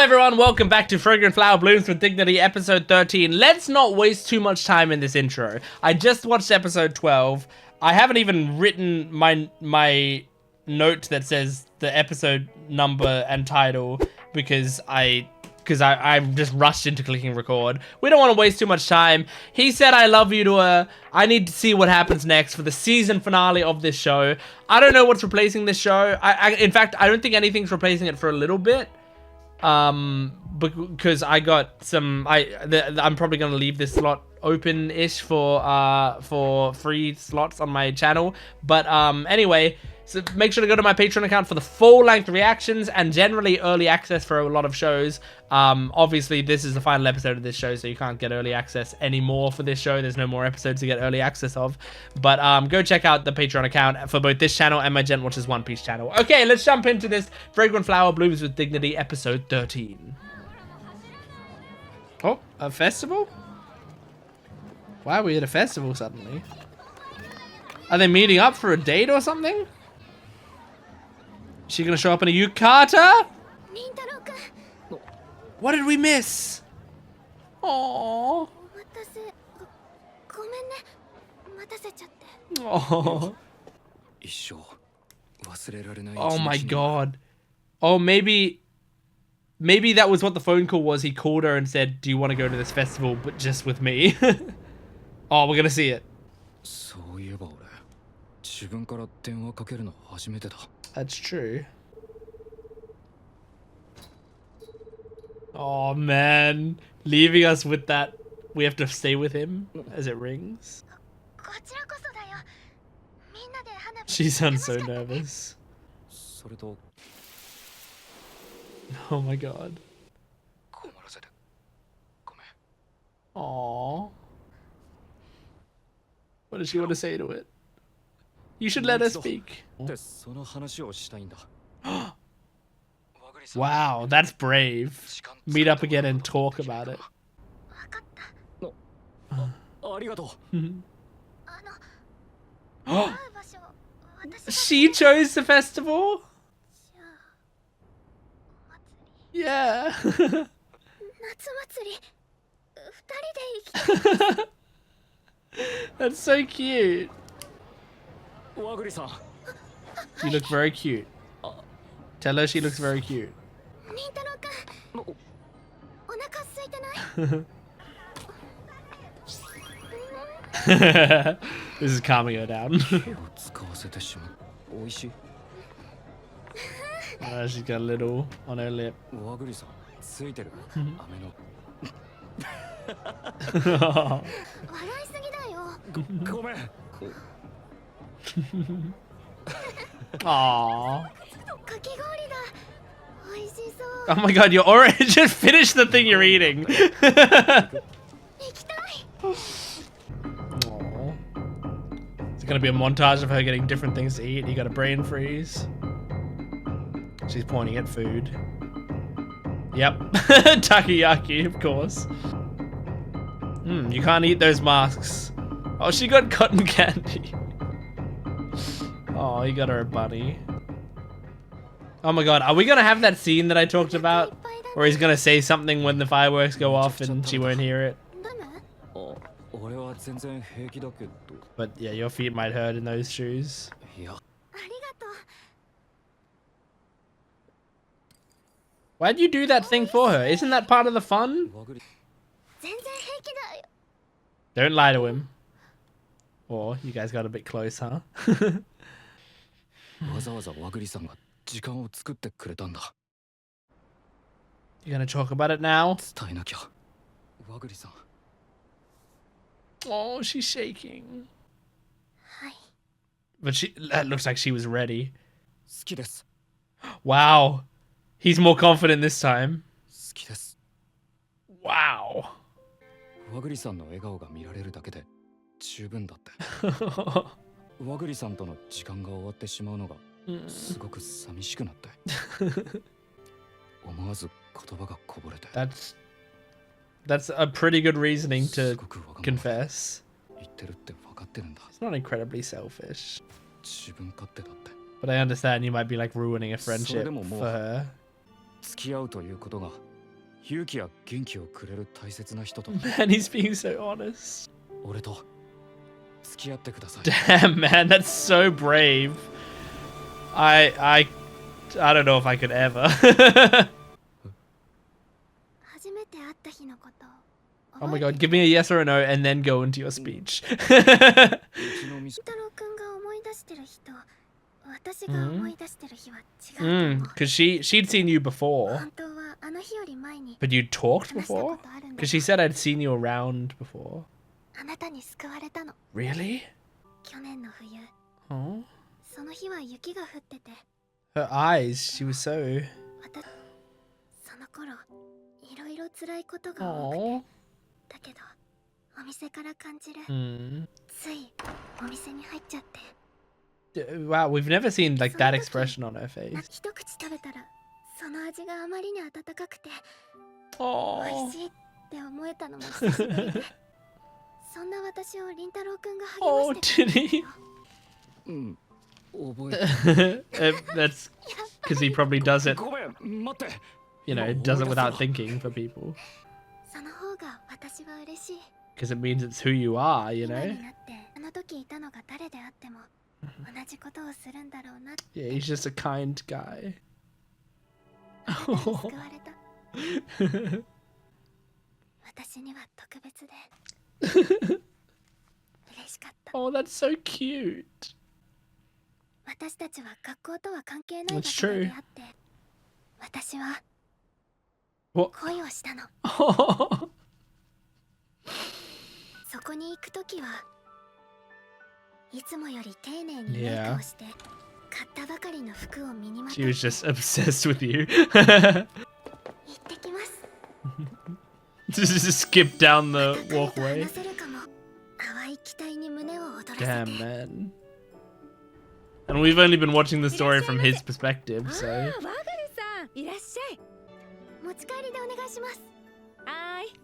Hello everyone, welcome back to Fragrant Flower Blooms with Dignity episode 13. Let's not waste too much time in this intro. I just watched episode 12. I haven't even written my note that says the episode number and title because I'm just rushed into clicking record. We don't want to waste too much time. He said I love you to her. I need to see what happens next for the season finale of this show. I don't know what's replacing this show. In fact, I don't think anything's replacing it for a little bit. Because I got some, I'm probably gonna leave this slot open-ish for free slots on my channel. But anyway, so make sure to go to my Patreon account for the full-length reactions and generally early access for a lot of shows. Obviously, this is the final episode of this show, so you can't get early access anymore for this show. There's no more episodes to get early access of. But go check out the Patreon account for both this channel and my Jent Watches One Piece channel. Okay, let's jump into this Fragrant Flower Blooms with Dignity episode 13. Oh, a festival? Why are we at a festival suddenly? Are they meeting up for a date or something? Is she gonna show up in a yukata? What did we miss? Aww. Aww. Oh my god. Oh, maybe that was what the phone call was. He called her and said, do you want to go to this festival, but just with me? Oh, we're gonna see it. That's true. Oh man, leaving us with that. We have to stay with him as it rings. She sounds so nervous. Oh my god. Aww. What does she want to say to it? You should let her speak. Wow, that's brave. Meet up again and talk about it. She chose the festival? Yeah. That's so cute. She looks very cute. Tell her she looks very cute. This is calming her down. She's got a little on her lip. Aww. Oh my god, you're already just finished the thing you're eating. Aww. It's gonna be a montage of her getting different things to eat. You got a brain freeze. She's pointing at food. Yep. Takoyaki, of course. You can't eat those masks. Oh, she got cotton candy. Oh, he got her a bunny. Oh my god, are we gonna have that scene that I talked about? Where he's gonna say something when the fireworks go off and she won't hear it? But yeah, your feet might hurt in those shoes. Why'd you do that thing for her? Isn't that part of the fun? Don't lie to him. Or you guys got a bit close, huh? You gonna talk about it now? Oh, she's shaking. But that looks like she was ready. Wow. He's more confident this time. Wow. That's a pretty good reasoning to confess. It's not incredibly selfish. But I understand you might be like ruining a friendship for her. Man, he's being so honest. Damn, man, that's so brave. I don't know if I could ever. Oh my god, give me a yes or a no and then go into your speech. Because she'd seen you before. But you talked before? Because she said I'd seen you around before. Really? Oh. Her eyes, she was so... Oh. Wow, we've never seen like that expression on her face. Oh. Oh, did he? That's because he probably does it, you know, does it without thinking for people. Because it means it's who you are, you know? Yeah, he's just a kind guy. Oh. Oh, that's so cute. That's true. What? Oh. Yeah. She was just obsessed with you. Just skip down the walkway. Damn, man. And we've only been watching the story from his perspective, so...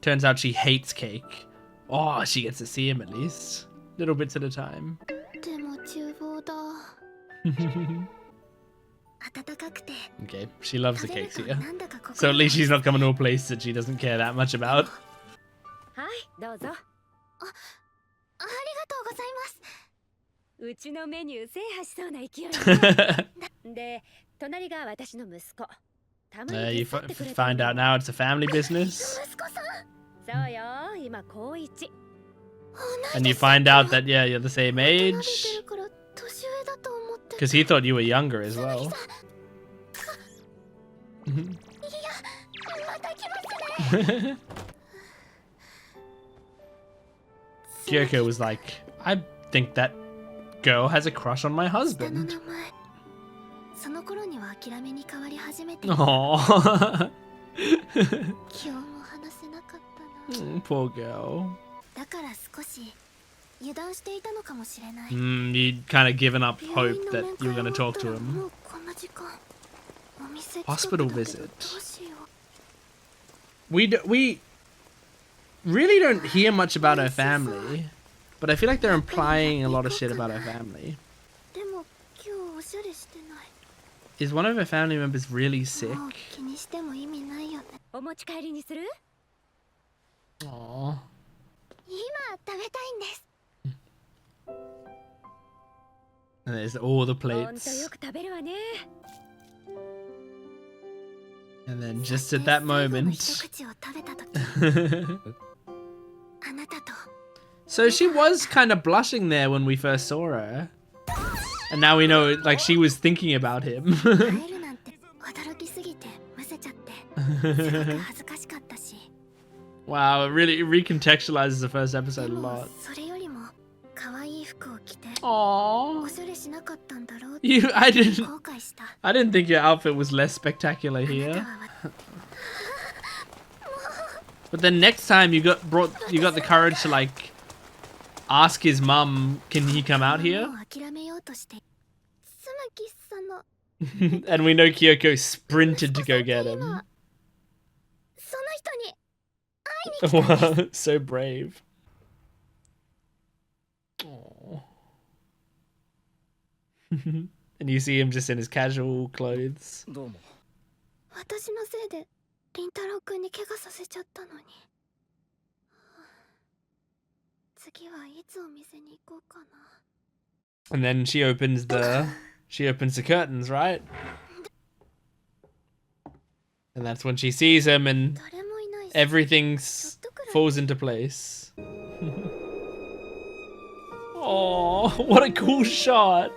Turns out she hates cake. Oh, she gets to see him at least. Little bits at a time. Okay, she loves the cakes here. So at least she's not coming to a place that she doesn't care that much about. You find out now it's a family business. And you find out that, yeah, you're the same age. Because he thought you were younger as well. Kyoko was like, I think that girl has a crush on my husband. Aww. Poor girl. You'd kind of given up hope that you were going to talk to him. Hospital visit. We really don't hear much about her family, but I feel like they're implying a lot of shit about her family. Is one of her family members really sick? Aww. And there's all the plates. And then just at that moment... So she was kind of blushing there when we first saw her. And now we know, like, she was thinking about him. Wow, it really recontextualizes the first episode a lot. Aww. I didn't think your outfit was less spectacular here. But then next time you got the courage to like ask his mum, can he come out here? And we know Kyoko sprinted to go get him. Wow, so brave. Aww. And you see him just in his casual clothes. 私のせいで凛太郎くんに怪我させちゃったのに。次はいつお店に行こうかな。 And then she opens the curtains, right? And that's when she sees him and everything falls into place. Oh, what a cool shot.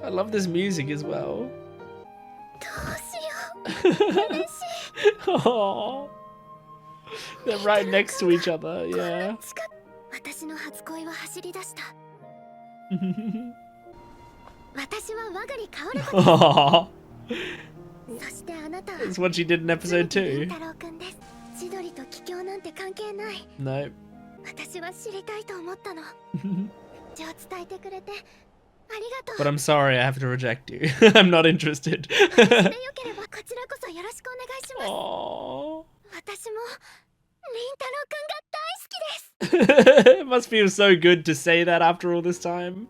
I love this music as well. Oh, they're right next to each other, yeah. Oh, that's what she did in episode 2. No. But I'm sorry, I have to reject you. I'm not interested. Aww. It must feel so good to say that after all this time.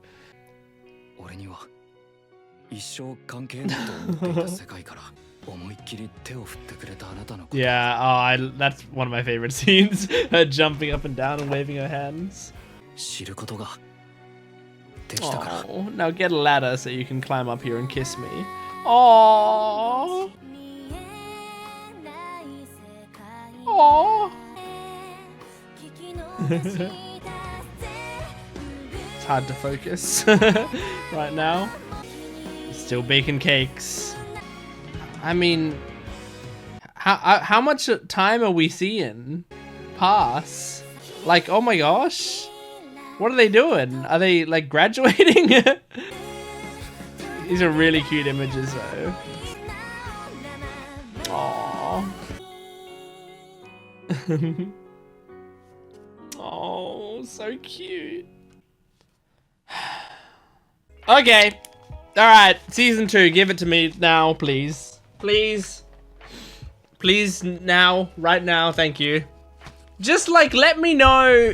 Yeah, that's one of my favorite scenes. Her jumping up and down and waving her hands. Oh, now get a ladder so you can climb up here and kiss me. Oh. Oh. It's hard to focus right now. Still baking cakes. I mean, how much time are we seeing pass? Like, oh my gosh. What are they doing? Are they like graduating? These are really cute images though. Aww. Oh, so cute. Okay. Alright, season 2, give it to me now, please. Please. Please, now. Right now, thank you. Just, like, let me know...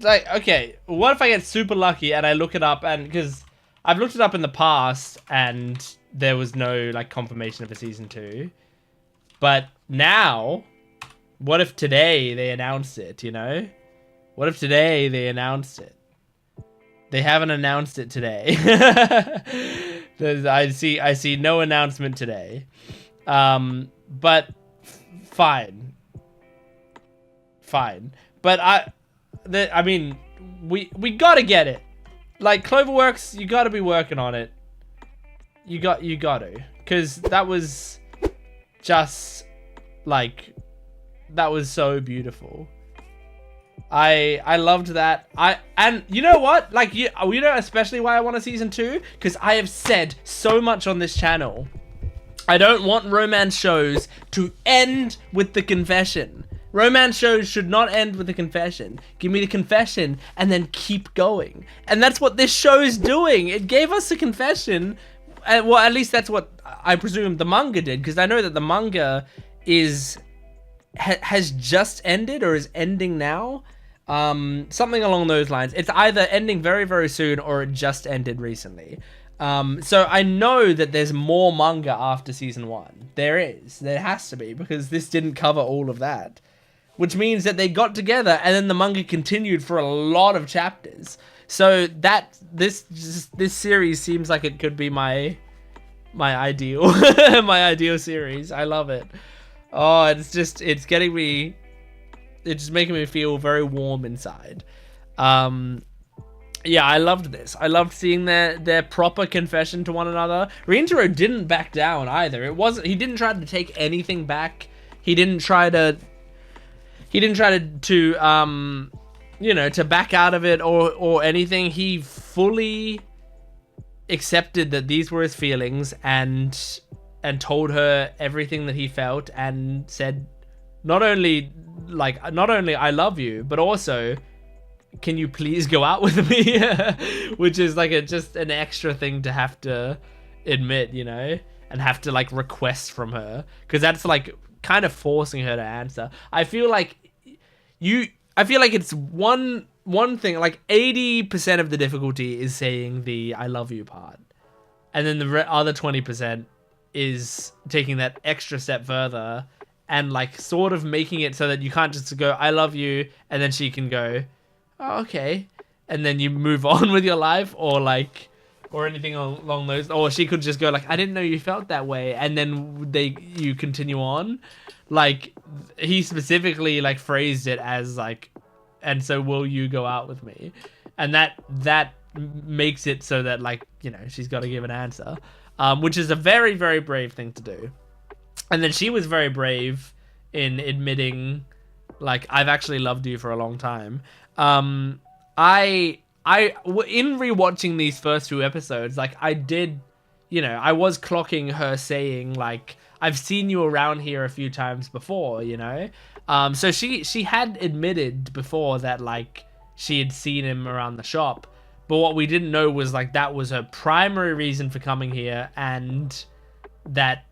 Like, okay, what if I get super lucky and I look it up and... Because I've looked it up in the past and there was no, like, confirmation of a season 2. But now, what if today they announced it, you know? What if today they announced it? They haven't announced it today. I see no announcement today. But fine. Fine. But I mean, we gotta get it. Like Cloverworks, you gotta be working on it. You got to, because that was just like, that was so beautiful. I loved that. And you know what? Like, you know especially why I want a season 2? Because I have said so much on this channel. I don't want romance shows to end with the confession. Romance shows should not end with a confession. Give me the confession and then keep going. And that's what this show is doing. It gave us a confession. Well, at least that's what I presume the manga did. Because I know that the manga has just ended or is ending now. Something along those lines. It's either ending very, very soon or it just ended recently. So I know that there's more manga after season 1. There is. There has to be, because this didn't cover all of that. Which means that they got together and then the manga continued for a lot of chapters. So that this series seems like it could be my ideal my ideal series. I love it. Oh, it's just making me feel very warm inside. Yeah, I loved this. I loved seeing their proper confession to one another. Rintaro didn't back down either. He didn't try to take anything back. He didn't try to you know, to back out of it or anything. He fully accepted that these were his feelings and told her everything that he felt and said, not only I love you, but also, can you please go out with me? Which is like just an extra thing to have to admit, you know, and have to like request from her, because that's like kind of forcing her to answer. I feel like it's one thing, like 80% of the difficulty is saying the I love you part. and then the other 20% is taking that extra step further and like sort of making it so that you can't just go I love you and then she can go oh, okay, and then you move on with your life, or like, or anything along those, or she could just go like I didn't know you felt that way, and then you continue on. Like he specifically like phrased it as like, and so will you go out with me, and that makes it so that like, you know, she's got to give an answer, which is a very, very brave thing to do. And then she was very brave in admitting like I've actually loved you for a long time. In rewatching these first few episodes, like I did, you know, I was clocking her saying like I've seen you around here a few times before, you know. So she had admitted before that like she had seen him around the shop, but what we didn't know was like that was her primary reason for coming here, and that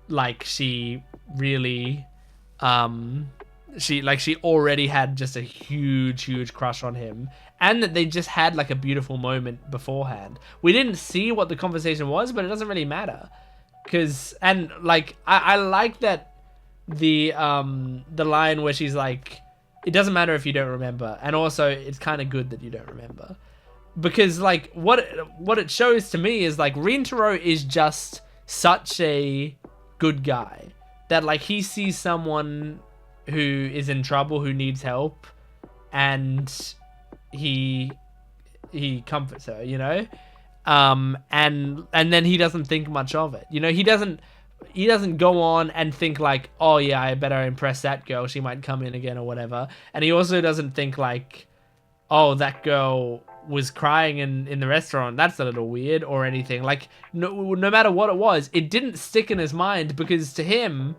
like she really she already had just a huge crush on him, and that they just had like a beautiful moment beforehand. We didn't see what the conversation was, but it doesn't really matter, because and like I like that the line where she's like, it doesn't matter if you don't remember, and also it's kind of good that you don't remember, because like what it shows to me is like Rintaro is just such a good guy that like he sees someone who is in trouble, who needs help, and he comforts her, you know, and then he doesn't think much of it, you know. He doesn't go on and think like, oh yeah, I better impress that girl, she might come in again or whatever. And he also doesn't think like, oh, that girl was crying in the restaurant, that's a little weird, or anything. Like no matter what it was, it didn't stick in his mind, because to him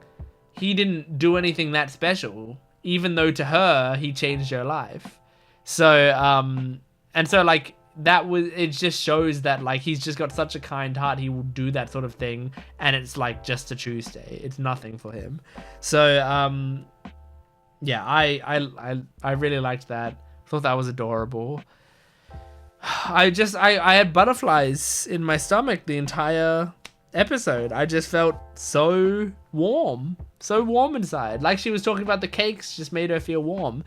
he didn't do anything that special, even though to her he changed her life. So and so like that was, it just shows that like he's just got such a kind heart, he will do that sort of thing, and it's like just a Tuesday, it's nothing for him. So yeah, I really liked that. Thought that was adorable. I had butterflies in my stomach the entire episode. I just felt so warm inside. Like she was talking about the cakes just made her feel warm.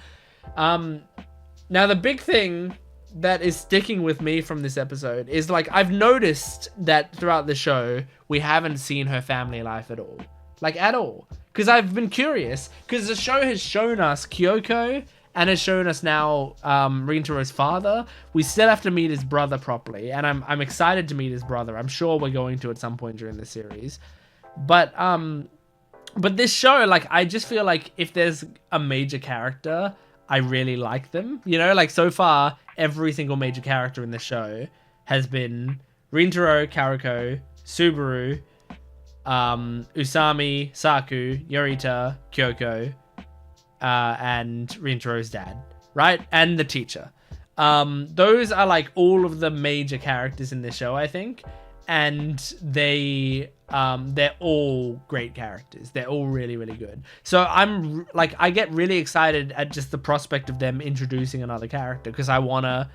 Now the big thing that is sticking with me from this episode is like I've noticed that throughout the show we haven't seen her family life at all. Like at all. Because I've been curious, because the show has shown us Kyoko and has shown us now Rintaro's father. We still have to meet his brother properly, and I'm excited to meet his brother. I'm sure we're going to at some point during the series. But this show, like, I just feel like if there's a major character, I really like them. You know, like so far, every single major character in the show has been Rintaro, Kaoruko, Subaru, Usami, Saku, Yorita, Kyoko, and Rintaro's dad, right? And the teacher. Those are like all of the major characters in this show, I think. And they're all great characters. They're all really, really good. So I'm like, I get really excited at just the prospect of them introducing another character, because I wanna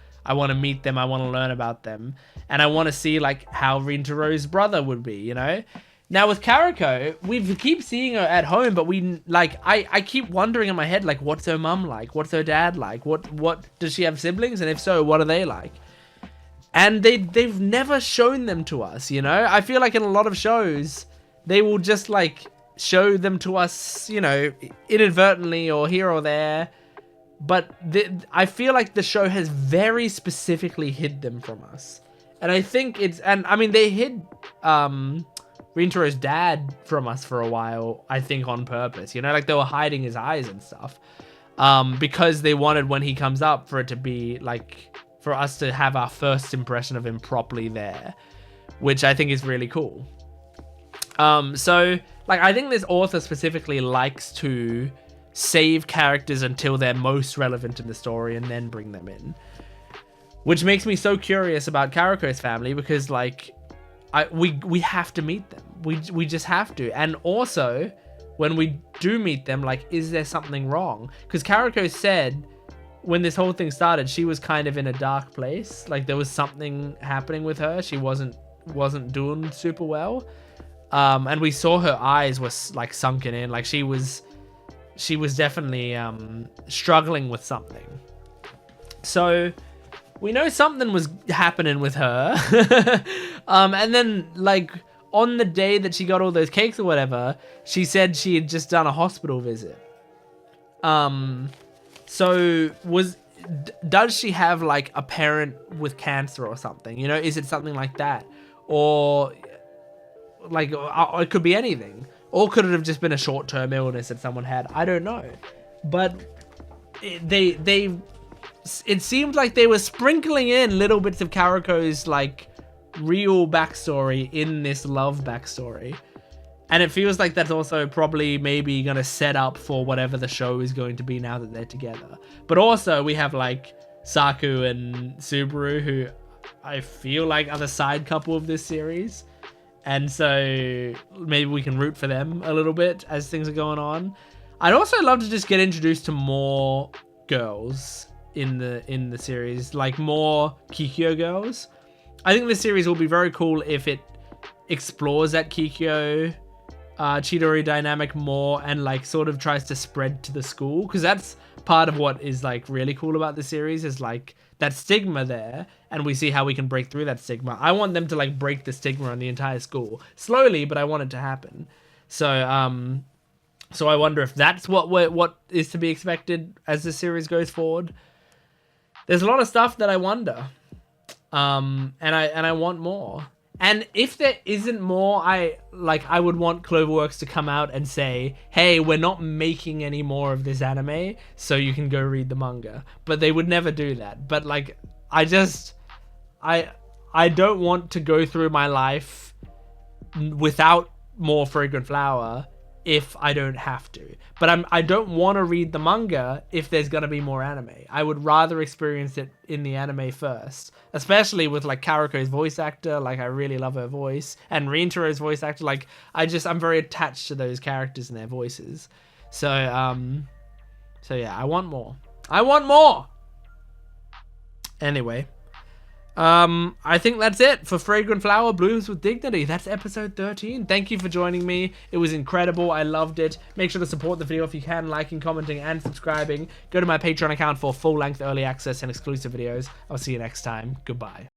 meet them, I wanna learn about them, and I wanna see like how Rintaro's brother would be, you know? Now with Kaoruko, we keep seeing her at home, but we like I keep wondering in my head, like, what's her mum like? What's her dad like? What does she have siblings? And if so, what are they like? And they've never shown them to us, you know? I feel like in a lot of shows, they will just like show them to us, you know, inadvertently or here or there. But I feel like the show has very specifically hid them from us. And I think and I mean, they hid Rintaro's dad from us for a while, I think on purpose, you know, like they were hiding his eyes and stuff, because they wanted, when he comes up, for it to be like, for us to have our first impression of him properly there, which I think is really cool. So like, I think this author specifically likes to save characters until they're most relevant in the story and then bring them in, which makes me so curious about Kaoruko's family, because like, we have to meet them. We just have to. And also, when we do meet them, like, is there something wrong? Because Kaoruko said, when this whole thing started, she was kind of in a dark place. Like, there was something happening with her. She wasn't wasn't doing super well. And we saw her eyes were like sunken in, like she was definitely struggling with something. So we know something was happening with her. And then like on the day that she got all those cakes or whatever, she said she had just done a hospital visit. So does she have like a parent with cancer or something? You know, is it something like that? Or like, it could be anything. Or could it have just been a short-term illness that someone had? I don't know. But it seemed like they were sprinkling in little bits of Kaoruko's like real backstory in this love backstory. And it feels like that's also probably maybe going to set up for whatever the show is going to be now that they're together. But also we have like Saku and Subaru, who I feel like are the side couple of this series. And so maybe we can root for them a little bit as things are going on. I'd also love to just get introduced to more girls in the series, like more Kikyo girls. I think this series will be very cool if it explores that Kikyo Chidori dynamic more and like sort of tries to spread to the school, because that's part of what is like really cool about the series, is like that stigma there, and we see how we can break through that stigma. I want them to like break the stigma on the entire school slowly, but I want it to happen. So I wonder if that's what is to be expected as the series goes forward. There's a lot of stuff that I wonder, and I want more. And if there isn't more, I would want Cloverworks to come out and say, hey, we're not making any more of this anime, so you can go read the manga. But they would never do that. But like, I don't want to go through my life without more Fragrant Flower if I don't have to. But I don't want to read the manga if there's going to be more anime. I would rather experience it in the anime first, especially with like Kaoruko's voice actor. Like, I really love her voice, and Rintaro's voice actor. Like, I'm very attached to those characters and their voices. So yeah, I want more. I want more. Anyway, I think that's it for Fragrant Flower Blooms with Dignity. That's episode 13. Thank you for joining me. It was incredible. I loved it. Make sure to support the video if you can, liking, commenting, and subscribing. Go to my Patreon account for full-length early access and exclusive videos. I'll see you next time. Goodbye.